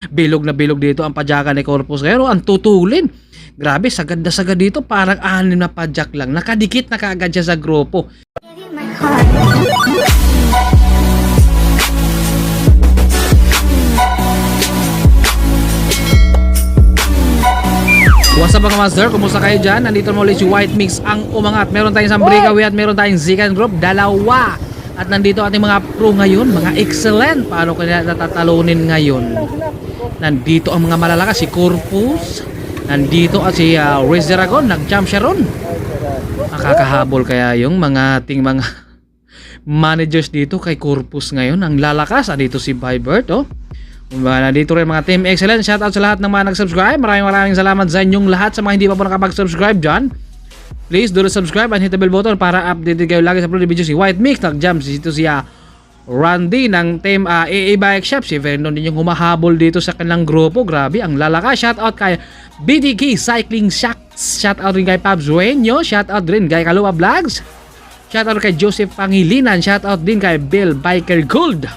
Bilog na bilog dito ang padyakan ni Corpus ngayon. Ang tutulin. Grabe, sagad na sagad dito. Parang 6 na padyak lang. Nakadikit na kaagad siya sa grupo. What's up mga master? Kumusta kayo dyan? Nandito mo ulit si White Mix ang umangat. Meron tayong isang breakaway at meron tayong second group. Dalawa. At nandito ating mga pro ngayon. Mga excellent. Paano kaya natatalunin ngayon? Nandito ang mga malalakas. Si Corpus. Nandito at si Riz Dragon. Nag-jump siya ron. Makakahabol kaya yung mga ating mga managers dito kay Corpus ngayon. Ang lalakas. Nandito si Vibert. Oh. Nandito rin mga Team Excellent. Shoutout sa lahat ng mga nag-subscribe. Maraming salamat sa inyong lahat. Sa mga hindi pa po nakapag-subscribe dyan, please do subscribe and hit the bell button para updated kayo lagi sa upload video. Si White Mix nag-jump dito siya Randy ng Team AA Bike Shop. Si Vernon din yung humahabol dito sa kanilang grupo. Grabe ang lalakas. Shoutout kay BDK Cycling Shacks. Shoutout rin kay Pabs Wenyo. Shoutout rin kay Kalua Vlogs. Shoutout kay Joseph Pangilinan. Shoutout din kay Bill Biker Gold.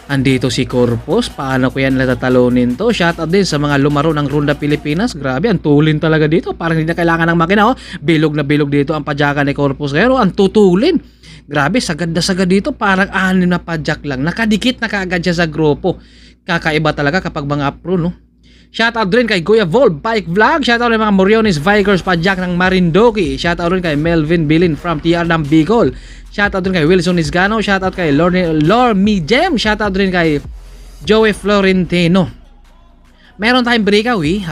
Andito si Corpus. Paano ko yan natatalunin to? Shoutout din sa mga lumaro ng Ronda Pilipinas. Grabe, ang tulin talaga dito. Parang hindi na kailangan ng makina. Oh. Bilog na bilog dito ang padyakan ni Corpus. Pero ang tutulin. Grabe, sagad na sagad dito. Parang 6 na padyak lang. Nakadikit na kaagad siya sa grupo. Kakaiba talaga kapag mga pro, no? Shoutout rin kay Kuya Vol Bike Vlog. Shoutout rin mga Moriones Vikers padyak ng Marindoki. Shoutout rin kay Melvin Bilin from TR ng Bicol. Shoutout rin kay Wilson Isgano. Shoutout kay Lormi Jem. Shoutout rin kay Joey Florentino. Meron tayong breakaway.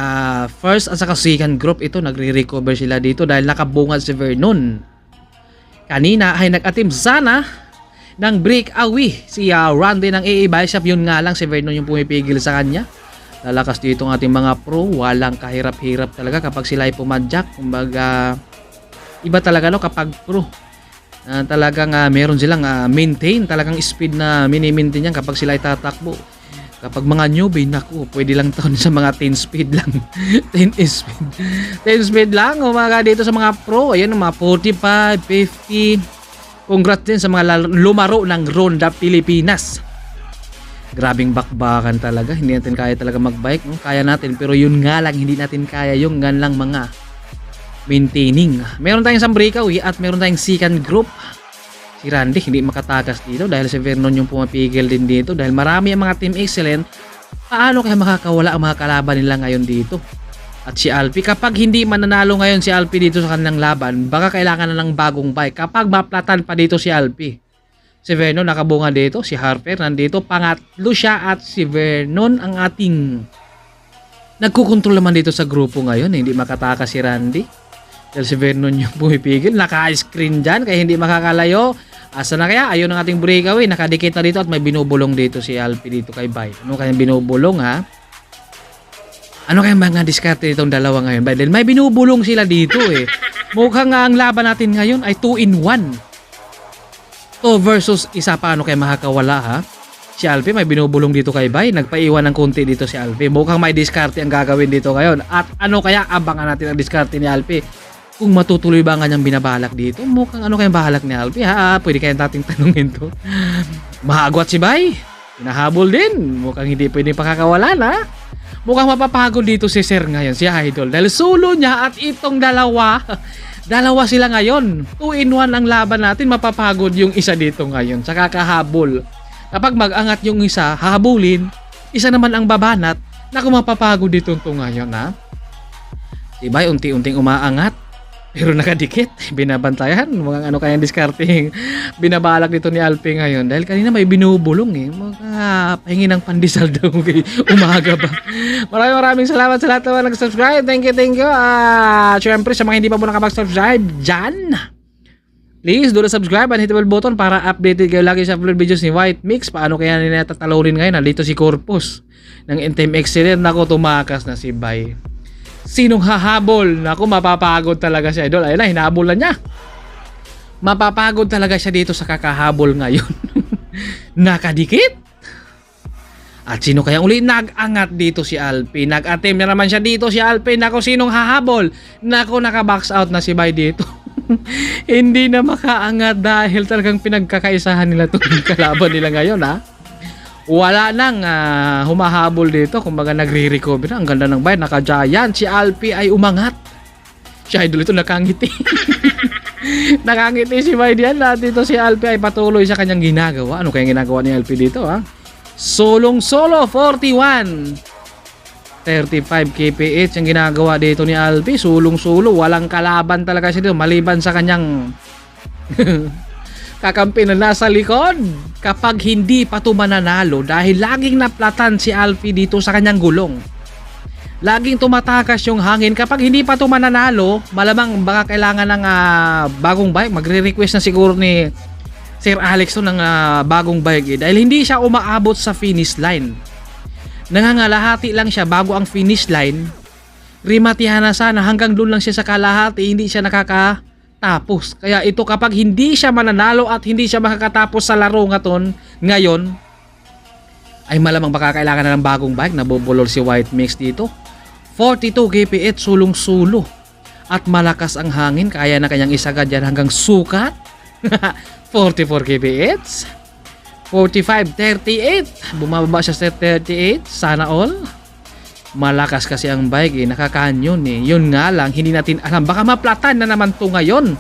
First at saka second group ito. Nagre-recover sila dito dahil nakabungad si Vernon. Kanina ay nag-atim sana ng breakaway. Si Randy ng AA Bike Shop. Yun nga lang si Vernon yung pumipigil sa kanya. Lalakas dito ng ating mga pro. Walang kahirap-hirap talaga kapag sila ay pumadyak. Kumbaga, iba talaga no kapag pro. Talagang meron silang maintain talagang speed na mini-maintain yan kapag sila ay tatakbo. Kapag mga newbie, naku, pwede lang taon sa mga 10 speed lang. 10 speed. 10 speed lang. Umaga dito sa mga pro. Ayan, mga 45, 50. Congrats din sa mga lumaro ng Ronda Pilipinas. Grabing bakbakan talaga. Hindi natin kaya talaga magbike. No? Kaya natin. Pero yun nga lang, hindi natin kaya yung gan lang mga maintaining. Meron tayong isang breakaway at meron tayong second group. Si Randy hindi makatakas dito dahil si Vernon yung pumapigil din dito. Dahil marami ang mga Team Excellent. Paano kaya makakawala ang mga kalaban nila ngayon dito? At si Alpi, kapag hindi mananalo ngayon si Alpi dito sa kanilang laban, baka kailangan na ng bagong bike. Kapag maplatan pa dito si Alpi. Si Vernon nakabunga dito, si Harper nandito, pangatlo siya at si Vernon ang ating nagkukontrol naman dito sa grupo ngayon. Hindi makatakas si Randy. Dahil si Vernon yung pumipigil, naka-screen dyan kaya hindi makakalayo. Asa na kaya? Ayun ang ating breakaway, nakadikit na dito at may binubulong dito si Alpi dito kay Bay. Ano kaya binubulong ha? Ano kaya mga diskarte itong dalawa ngayon? Dahil may binubulong sila dito eh. Mukhang ang laban natin ngayon ay 2-in-1. Versus isa, paano kaya makakawala ha? Si Alpi may binubulong dito kay Bay. Nagpaiwan ng konti dito si Alpi. Mukhang may diskarte ang gagawin dito ngayon. At ano kaya abangan natin ang diskarte ni Alpi? Kung matutuloy ba nga niyang binabalak dito? Mukhang ano kayang bahalak ni Alpi ha? Pwede kayang dating tanungin to. Mahagwat si Bay. Hinahabol din. Mukhang hindi pwede pakakawalan ha? Mukhang mapapagod dito si Sir ngayon, si Idol. Dahil solo niya at itong dalawa. Dalawa sila ngayon. 2-in-1 ang laban natin. Mapapagod yung isa dito ngayon sa kakahabol. Kapag mag-angat yung isa, hahabulin. Isa naman ang babanat. Naku, mapapagod dito ito ngayon ha. Diba? Unti-unting umaangat. Pero nakadikit. Binabantayan. Mga ano kayang discarding. Binabalak dito ni Alpi ngayon. Dahil kanina may binubulong eh. Pahingi ng pandesal daw. Umaga ba? Maraming salamat sa lahat na nag-subscribe. Thank you. Siyempre sa mga hindi pa po nakapag-subscribe dyan, please do subscribe and hit the bell button para updated kayo lagi sa upload videos ni White Mix. Paano kaya nila tatalorin ngayon? Nandito si Corpus ng Team Excellent. Naku, tumakas na si Bay. Sinong hahabol? Naku, mapapagod talaga si Idol. Ayun na, hinahabolan niya. Mapapagod talaga siya dito sa kakahabol ngayon. Nakadikit. At sino kaya uli nag-angat dito si Alpi? Nag-attempt na naman siya dito si Alpi. Naku, sinong hahabol? Naku, naka-box out na si Bay dito. Hindi na makaangat dahil talagang pinagkakaisahan nila itong kalaban nila ngayon ha. Wala nang humahabol dito. Kumbaga nagre-recover na. Ang ganda ng bike. Naka-giant. Si Alfie ay umangat. Si Idol ito nakangiti. Nakangiti si Biden. Lahat dito si Alfie ay patuloy sa kanyang ginagawa. Ano kayang ginagawa ni Alfie dito ha? Solong solo 41. 35 kph yung ginagawa dito ni Alfie. Sulong sulo. Walang kalaban talaga siya dito. Maliban sa kanyang kakampi na nasa likod. Kapag hindi pa ito mananalo dahil laging naplatan si Alfie dito sa kanyang gulong. Laging tumatakas yung hangin. Kapag hindi pa ito mananalo, malamang baka kailangan ng bagong bike. Magre-request na siguro ni Sir Alex ng bagong bike dahil hindi siya umaabot sa finish line. Nangangalahati lang siya bago ang finish line. Rimatihan na sana hanggang doon lang siya sa kalahati, hindi siya nakakatapos. Kaya ito kapag hindi siya mananalo at hindi siya makakatapos sa laro ngayon, ay malamang baka kailangan na ng bagong bike. Nabubulol si White Mix dito. 42 kph sulong-sulo at malakas ang hangin, kaya na kanyang isagad yan hanggang sukat. 44 kph 45, 38. Bumababa siya sa 38. Sana all. Malakas kasi ang bike Nakakanyon Yun nga lang, hindi natin alam. Baka maplatan na naman to ngayon.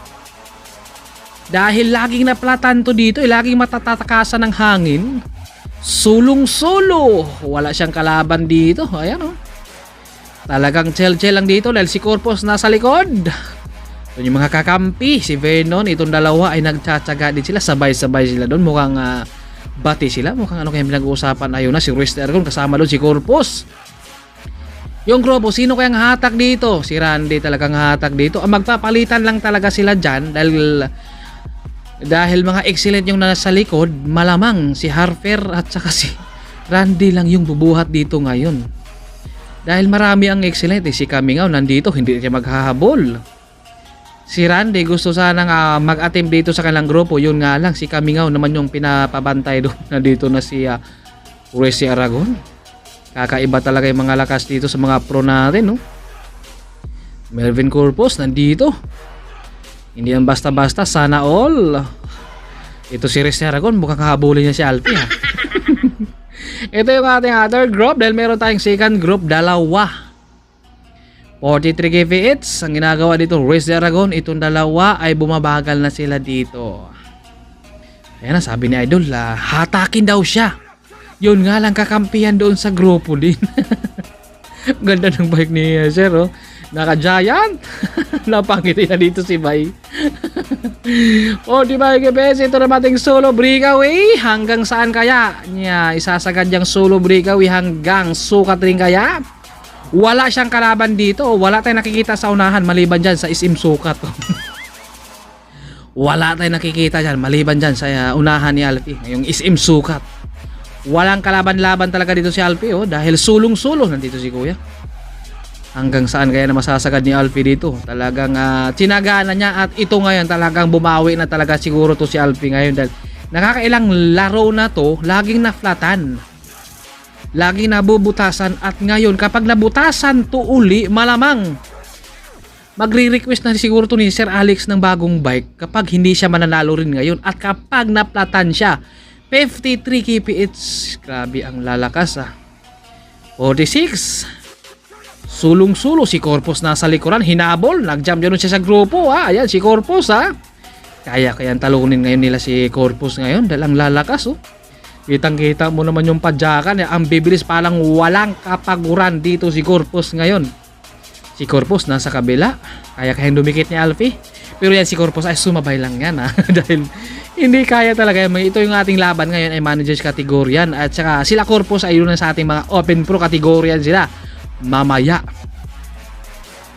Dahil laging naplatan to dito. Laging matatatakasan ng hangin. Sulong-sulo. Wala siyang kalaban dito. Ayan Talagang chill-chill lang dito dahil si Corpus nasa likod. Doon yung mga kakampi. Si Venom, itong dalawa ay nagtsatsaga din sila. Sabay-sabay sila doon. Mukhang bati sila. Mukhang ano kayang pinag-uusapan. Ayun na si Ruiz de Aragon kasama doon si Corpus. Yung grupo, sino kayang hatak dito? Si Randy talagang hatak dito. Ang magpapalitan lang talaga sila dyan dahil mga excellent yung nasa likod. Malamang si Harper at saka si Randy lang yung bubuhat dito ngayon. Dahil marami ang excellent Si Kamingaw nandito, hindi siya maghahabol. Si Randy gusto sanang mag-attempt dito sa kanilang grupo. Yun nga lang, si Kamingaw naman yung pinapabantay doon. Nandito na si Ruiz de Aragon. Kakaiba talaga yung mga lakas dito sa mga pro natin Melvin Corpus nandito. Hindi yan basta-basta. Sana all. Ito si Ruiz de Aragon. Mukhang kahabulin niya si Alfie Ito yung ating third group. Dahil meron tayong second group. Dalawa. 43 kph ang ginagawa dito Ruiz de Aragon. Itong dalawa ay bumabagal na sila dito. Ayan na, sabi ni Idol hatakin daw siya. Yun nga lang, kakampihan doon sa grupo din. Ganda ng bike ni Sir Naka-giant. Napangiti na dito si Bay. 45 kph. Ito na ating solo breakaway. Hanggang saan kaya isasagad yung solo breakaway? Hanggang sukat rin kaya? Wala siyang kalaban dito. Wala tayong nakikita sa unahan maliban dyan sa isim sukat. Wala tayong nakikita dyan maliban dyan sa unahan ni Alfie. Yung isim sukat. Walang kalaban-laban talaga dito si Alfie dahil sulong-sulo nandito si Kuya. Hanggang saan kaya na masasagad ni Alfie dito? Talagang tinagaan na niya at ito ngayon talagang bumawi na talaga siguro to si Alfie ngayon dahil nakakailang laro na to laging na-flatan. Laging nabubutasan at ngayon kapag nabutasan to uli malamang magre-request na siguro to ni Sir Alex ng bagong bike kapag hindi siya mananalo rin ngayon at kapag naplatan siya. 53 kph. Grabe ang lalakas 46. Sulong-sulo si Corpus nasa likuran. Hinabol. Nag-jump dyan siya sa grupo Ayan si Corpus Kaya talunin ngayon nila si Corpus ngayon dahil ang lalakas Kitang-kita mo naman yung padyakan Ang bibilis palang walang kapaguran dito si Corpus ngayon. Si Corpus nasa kabila. Kaya dumikit ni Alfie. Pero yan si Corpus ay sumabay lang yan dahil hindi kaya talaga. Ito yung ating laban ngayon ay managers category yan. At saka sila Corpus ay yun sa ating mga open pro category yan sila. Mamaya.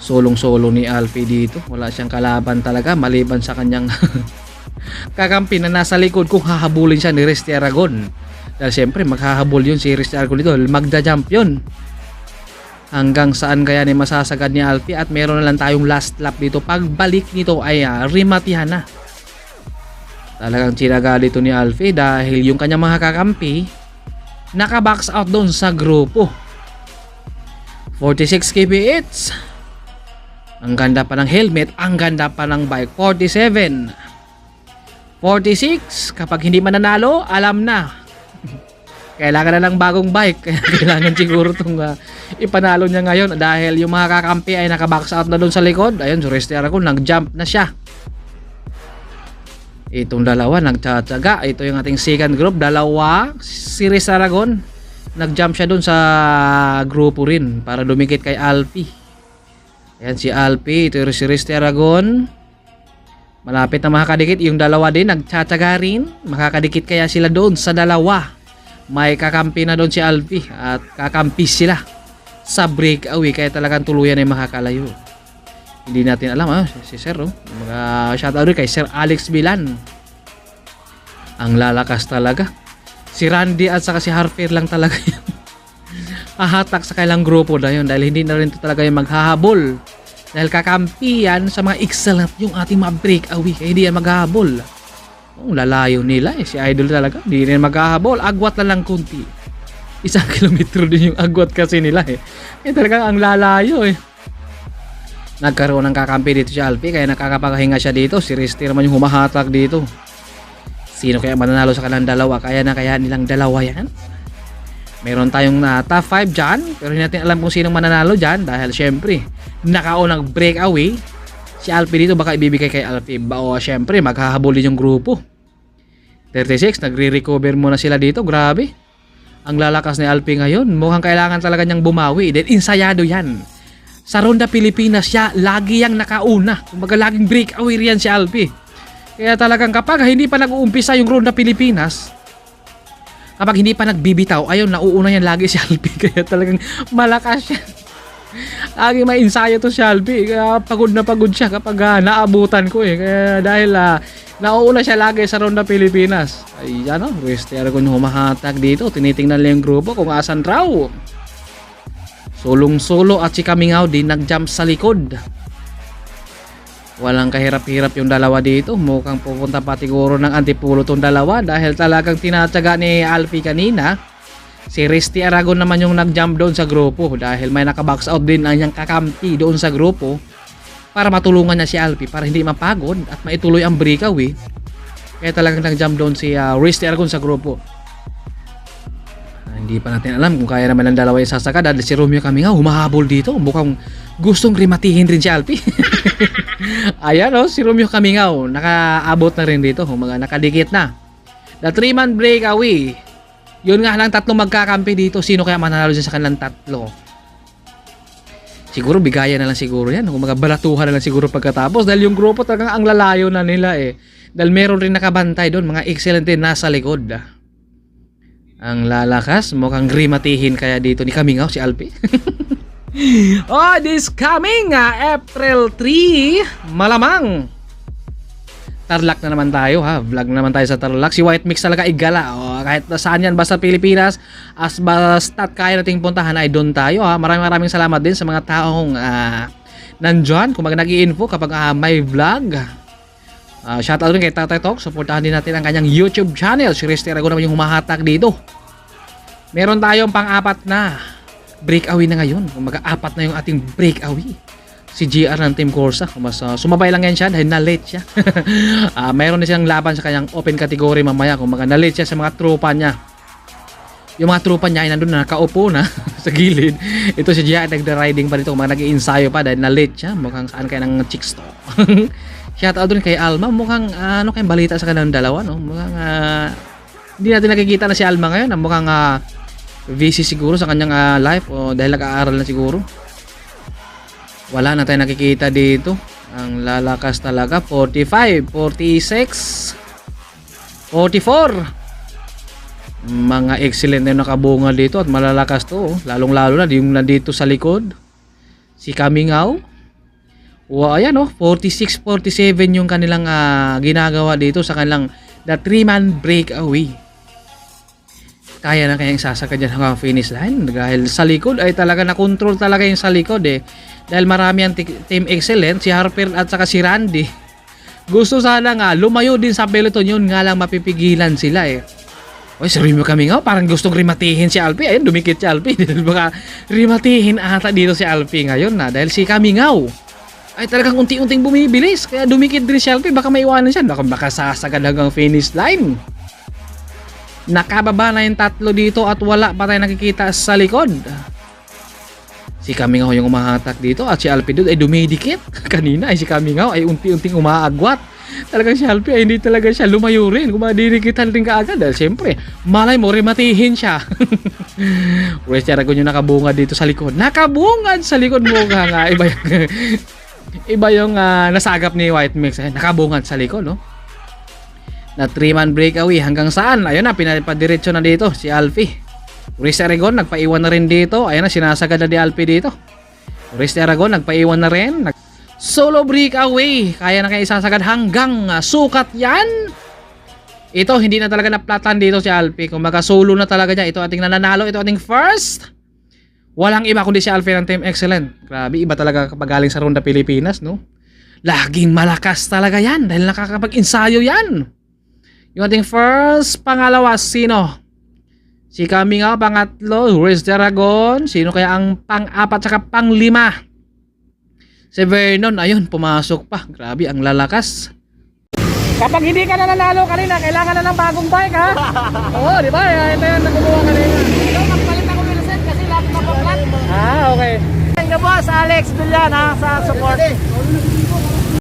Solong-solo ni Alfie dito. Wala siyang kalaban talaga maliban sa kanyang kakampi na nasa likod kung hahabulin siya ni Ruiz de Aragon. Dahil siyempre maghahabol yun si Ruiz de Aragon dito. Magda-jump yun. Hanggang saan kaya ni masasagad ni Alfie at meron na lang tayong last lap dito. Pagbalik nito ay rimatihan na. Talagang tinaga dito ni Alfie dahil yung kanyang mga kakampi naka-box out doon sa grupo. 46 kph. Ang ganda pa ng helmet, ang ganda pa ng bike. 47. 46. Kapag hindi mananalo, alam na. Kailangan na ng bagong bike. Kaya kailangan siguro itong ipanalo niya ngayon dahil yung mga kakampi ay nakabox out na doon sa likod. Ayun, Sureste Aragon, nag-jump na siya. Itong dalawa, nagtsatsaga. Ito yung ating second group. Dalawa, Sureste Aragon. Nag-jump siya doon sa grupo rin para dumikit kay Alpi. Ayan si Alpi. Ito yung Sureste Aragon. Malapit na makakadikit. Yung dalawa din, nagtsatsaga rin. Makakadikit kaya sila doon sa dalawa. May kakampi na doon si Alpi at kakampi sila sa breakaway. Kaya talagang tuluyan ay makakalayo. Hindi natin alam si Sir. Mga shoutout kay Sir Alex Bilan. Ang lalakas talaga. Si Randy at saka si Harper lang talaga yun. Hahatak sa kailang grupo na yun dahil hindi na rin ito talaga yung maghahabol. Dahil kakampi yan sa mga excellent yung ating mga breakaway. Kaya hindi yan maghahabol. Lalayo nila si Idol talaga. Hindi rin maghahabol. Agwat na lang kunti. 1 kilometro din yung agwat kasi nila Eh talagang ang lalayo Nagkaroon ng kakampi dito si Alpi kaya nakakapaghinga siya dito. Si Risti naman yung humahatak dito. Sino kaya mananalo sa kanilang dalawa? Kaya nilang dalawa yan. Meron tayong top 5 dyan. Pero hindi natin alam kung sinong mananalo dyan. Dahil syempre nakaunang breakaway. Si Alpi dito baka ibibigay kay Alpi. O syempre maghahabol din yung grupo. 36 nagre-recover muna sila dito. Grabe. Ang lalakas ni Alpi ngayon. Mukhang kailangan talaga niyang bumawi. Then insayado yan. Sa Ronda Pilipinas siya, lagi yang nakauna. Kumbaga laging breakaway riyan si Alpi. Kaya talagang kapag hindi pa nag-uumpisa yung Ronda Pilipinas, kapag hindi pa nagbibitaw, ayun, nauuna yan lagi si Alpi. Kaya talagang malakas siya. Lagi may ensayo to si Alpi. Kaya pagod na pagod siya kapag naabutan ko Kaya dahil nauuna siya lagi sa Ronda Pilipinas. Ay ano, Sureste Aragon humahatag dito. Tinitingnan lang yung grupo kung asan raw. Sulong-solo at si Kamingaw din nag-jump sa likod. Walang kahirap-hirap yung dalawa dito. Mukhang pupunta pa siguro ng antipulo tong dalawa dahil talagang tinatsaga ni Alpi kanina. Si Risti Aragon naman yung nag-jump doon sa grupo dahil may nakabox out din ang niyang kakampi doon sa grupo para matulungan niya si Alpi para hindi mapagod at maituloy ang breakaway. Kaya talagang nag-jump doon si Risti Aragon sa grupo. Hindi pa natin alam kung kaya naman ng dalawa yung sasaka dahil si Romeo Kamingaw humahabol dito. Mukhang gustong rimatihin rin si Alpi. Ayan si Romeo Kamingaw nakaabot na rin dito. Nakadikit na. The 3-man breakaway. Yun nga lang tatlo magkakampi dito. Sino kaya mananalo dyan sa kanilang tatlo? Siguro bigayan na lang siguro yan. Balatuhan na lang siguro pagkatapos dahil yung grupo talagang ang lalayo na nila Dahil meron rin nakabantay doon. Mga excellent din nasa likod. Ang lalakas, mukhang rimatihin kaya dito ni Kamingaw si Alpi. This coming April 3, malamang Tarlac na naman tayo vlog na naman tayo sa Tarlac. Si White Mix talaga igala kahit saan yan basta Pilipinas, as basta't kaya nating puntahan ay doon tayo Maraming salamat din sa mga taong nandyan kung nag-i-info kapag may vlog. Shoutout rin kay Tatay Talk. Supportahan din natin ang kanyang YouTube channel. Si Risti Aragon naman yung humahatak dito. Meron tayong pang-apat na breakaway na ngayon. Apat na yung ating breakaway. Si GR ng Team Corsa. Sumabay lang yan siya dahil na-late siya. Meron na siyang laban sa kanyang open category mamaya. Na-late siya sa mga tropa niya. Yung mga tropa niya ay nandun na nakaupo na sa gilid. Ito si GR nagda-riding pa dito. Nag-i-ensayo pa dahil na-late siya. Mukhang saan kaya ng chicks to. Shoutout dun kay Alma. Mukhang ano kayong balita sa kanilang dalawa mukhang hindi natin nakikita na si Alma ngayon. Mukhang busy siguro sa kanyang life o dahil nag-aaral na siguro. Wala na tayong nakikita dito. Ang lalakas talaga. 45, 46, 44. Mga excellent na nakabunga dito at malalakas to lalong lalo na yung nandito sa likod si Kamingaw. Ayan 46, 47 yung kanilang ginagawa dito sa kanilang the 3-man breakaway. Kaya na kayang sasaka dyan hanggang finish line dahil sa likod ay talaga na-control talaga yung sa likod dahil marami ang team excellent si Harper at saka si Randy. Gusto sana nga lumayo din sa peloton yun nga lang mapipigilan sila si Romeo Kamingaw parang gustong rimatihin si Alpi. Ayun dumikit si Alpi dahil baka rimatihin ata dito si Alpi ngayon dahil si Kamingaw ay talagang unti-unting bumibilis kaya dumikit din si Alpi baka maiwanan siya baka sasagad hanggang finish line. Nakababa na yung tatlo dito at wala pa tayo nakikita sa likod. Si Kamingaw yung umahatak dito at si Alfie doon ay dumidikit. Kanina ay si Kamingaw ay unti-unting umaagwat. Talagang si Alfie ay hindi talaga siya lumayo rin. Kumadidikitan rin kaagad dahil siyempre malay mo rematihin siya. Wes Aragon yung nakabungad dito sa likod. Nakabungad sa likod mo nga. Iba yung nasagap ni White Mix. Nakabungad sa likod, no? Na 3-man breakaway hanggang saan? Ayun na, pinapadiretso na dito si Alfie. Wes Aragon nagpaiwan na rin dito. Ayun na, sinasagad na ni Alfie dito. Wes Aragon nagpaiwan na rin. Solo breakaway. Kaya na kayo isasagad hanggang sukat yan. Ito, hindi na talaga naplatan dito si Alfie. Kung solo na talaga niya. Ito ating nananalo. Ito ating first. Walang iba kundi si Alfie ng Team Excellent. Grabe, iba talaga kapag galing sa Ronda Pilipinas, no? Laging malakas talaga yan. Dahil nakakapag-ensayo yan. Yung ating first, pangalawa, sino? Si Kamingaw, pangatlo, Wes Aragon. Sino kaya ang pang-apat saka pang-lima? Si Vernon, ayun, pumasok pa. Grabe, ang lalakas. Kapag hindi ka na nanalo kanina, kailangan na ng bagong bike, ha? Oo, di ba? Ito yung nagkukuha kanina. Ito, magpalit ako ng set kasi lahat na pa-flat. Okay. Thank you boss, Alex Dulyan ha, sa support.